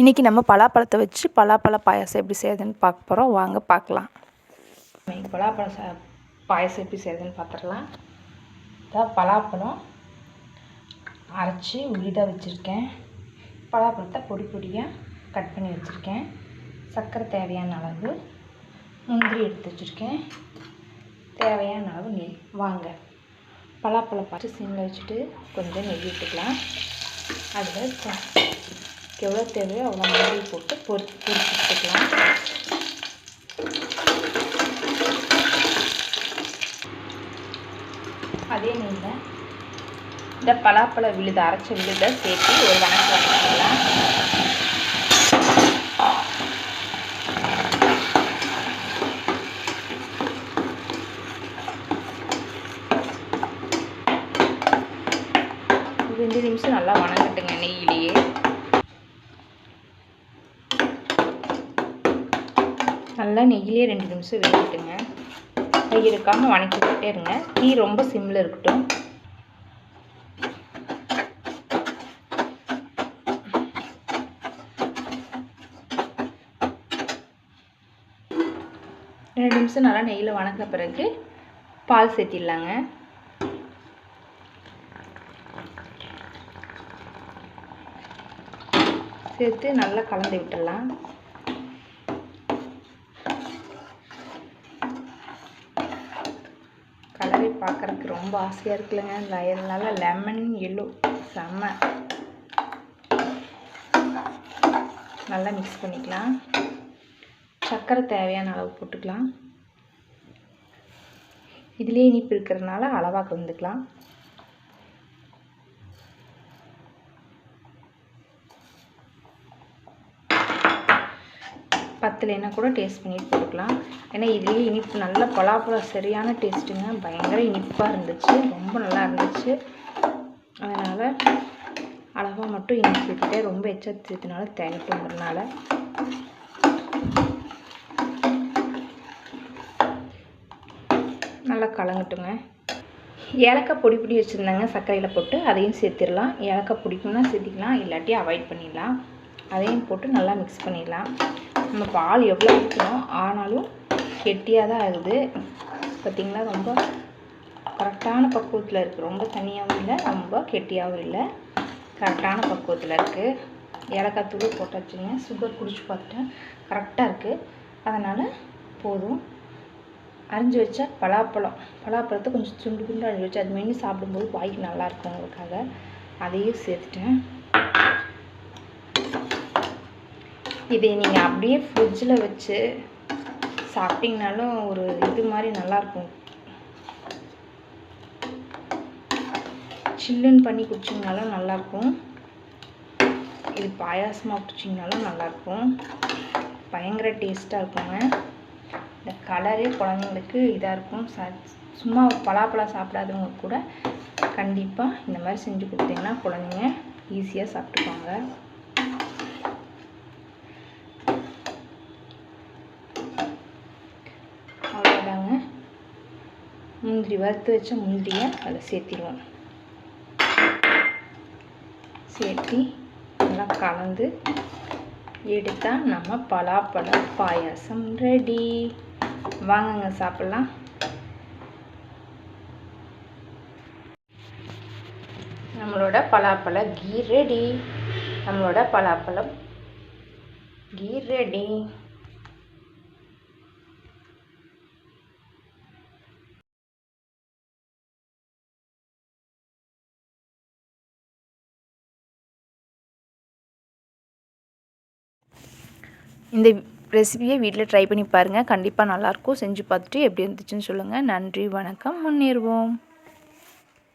இன்றைக்கி நம்ம பலாப்பழத்தை வச்சு பலாப்பழ பாயாசம் எப்படி செய்யுதுன்னு பார்க்க போகிறோம். வாங்க பார்க்கலாம். இன்றைக்கி பலாப்பழ பாயாசம் எப்படி செய்யுதுன்னு பார்த்துடலாம். இதான் பலாப்பழம் அரைச்சி உளிதாக வச்சுருக்கேன். பலாப்பழத்தை பொடி பொடியாக கட் பண்ணி வச்சுருக்கேன். சர்க்கரை தேவையான அளவு, முந்திரி எடுத்து வச்சுருக்கேன், தேவையான அளவு நெய். வாங்க பலாப்பழம் பார்த்து சிம்மில் வச்சுட்டு கொஞ்சம் நெய் விட்டுக்கலாம். அதில் எவ்வளோ தேவையோ அவ்வளோ முந்திரி போட்டு பொரிச்சுக்கலாம். அதே நெய்யில் இந்த பலாப்பழ விழுதை அரைச்ச விழுதை சேர்த்து ஒரு வணக்கலாம். ஒரு 2 நிமிஷம் நல்லா வணங்கட்டுங்க நெய்யிலேயே. நல்லா நெய்யிலே 2 நிமிஷம் வேகட்டுங்க. நெய் இருக்காமல் வணக்கிக்கிட்டே இருங்க. தீ ரொம்ப சிம்மில் இருக்கட்டும். ரெண்டு நிமிஷம் நல்லா நெய்யில் வணக்கின பிறகு பால் சேர்த்திடலாங்க. சேர்த்து நல்லா கலந்து விட்டுடலாம். கலரை பார்க்குறதுக்கு ரொம்ப ஆசையாக இருக்குல்லங்க. அதனால லெமன் எல்லோ செம்ம. நல்லா மிக்ஸ் பண்ணிக்கலாம். சர்க்கரை தேவையான அளவு போட்டுக்கலாம். இதுலேயே இனிப்பு இருக்கிறதுனால அளவாக கலந்துக்கலாம். பத்தலைன்னா கூட டேஸ்ட் பண்ணிட்டு போட்டுக்கலாம். ஏன்னா இதுலேயே இனிப்பு நல்ல பலாப்பழம் சரியான டேஸ்ட்டுங்க. பயங்கர இனிப்பாக இருந்துச்சு, ரொம்ப நல்லா இருந்துச்சு. அதனால் அளவாக மட்டும் இனிப்பு விட்டுட்டே, ரொம்ப எச்சத்தினால தேங்கட்டுங்கிறதுனால. நல்லா கலங்கட்டுங்க. ஏலக்காய் பொடி பொடி வச்சுருந்தாங்க சர்க்கரையில் போட்டு, அதையும் சேர்த்திடலாம். ஏலக்காய் பிடிக்கும்னா சேர்த்திக்கலாம், இல்லாட்டி அவாய்ட் பண்ணிடலாம். அதையும் போட்டு நல்லா மிக்ஸ் பண்ணிடலாம். நம்ம பால் எவ்வளோ ஊற்றணும் ஆனாலும் கெட்டியாக தான் ஆகுது. பார்த்திங்களா, ரொம்ப கரெக்டான பக்குவத்தில் இருக்குது. ரொம்ப தனியாகவும் இல்லை, ரொம்ப கெட்டியாகவும் இல்லை, கரெக்டான பக்குவத்தில் இருக்குது. ஏலக்காய் தூள் போட்டாச்சுங்க. சுகர் குடிச்சு பார்த்துட்டேன், கரெக்டாக இருக்குது. அதனால் போதும். அரிஞ்சு வச்சா பலாப்பழத்தை கொஞ்சம் துண்டு துண்டு அரிஞ்சு வச்சு அது மென்று சாப்பிடும்போது வாய்க்கு நல்லாயிருக்குங்கிறதுக்காக அதையும் சேர்த்துட்டேன். இதை நீங்கள் அப்படியே ஃப்ரிட்ஜில் வச்சு சாப்பிட்டிங்கனாலும் ஒரு இது மாதிரி நல்லாயிருக்கும். சில்லுன்னு பண்ணி குடிச்சிங்கனாலும் நல்லாயிருக்கும். இது பாயாசமாக குடிச்சிங்கனாலும் நல்லாயிருக்கும். பயங்கர டேஸ்ட்டாக இருக்குங்க. இந்த கலரே குழந்தைங்களுக்கு இதாக இருக்கும். சும்மா பலாப்பழம் சாப்பிடாதவங்க கூட கண்டிப்பாக இந்த மாதிரி செஞ்சு கொடுத்தீங்கன்னா குழந்தைங்க ஈஸியாக சாப்பிட்டுப்பாங்க. அவ்வளோதாங்க. முந்திரி வறுத்து வச்ச முந்திரியை அதில் சேர்த்திடுவோம். சேர்த்தி நல்லா கலந்து எடுத்தால் நம்ம பலாப்பழ பாயாசம் ரெடி. வாங்குங்க சாப்பிட்லாம். நம்மளோட பலாப்பழ கீ ரெடி. நம்மளோட பலாப்பழம் கீ ரெடி. இந்த ரெசிபியை வீட்டில் ட்ரை பண்ணி பாருங்கள். கண்டிப்பாக நல்லாயிருக்கும். செஞ்சு பார்த்துட்டு எப்படி இருந்துச்சுன்னு சொல்லுங்கள். நன்றி, வணக்கம், முன்னேறுவோம்.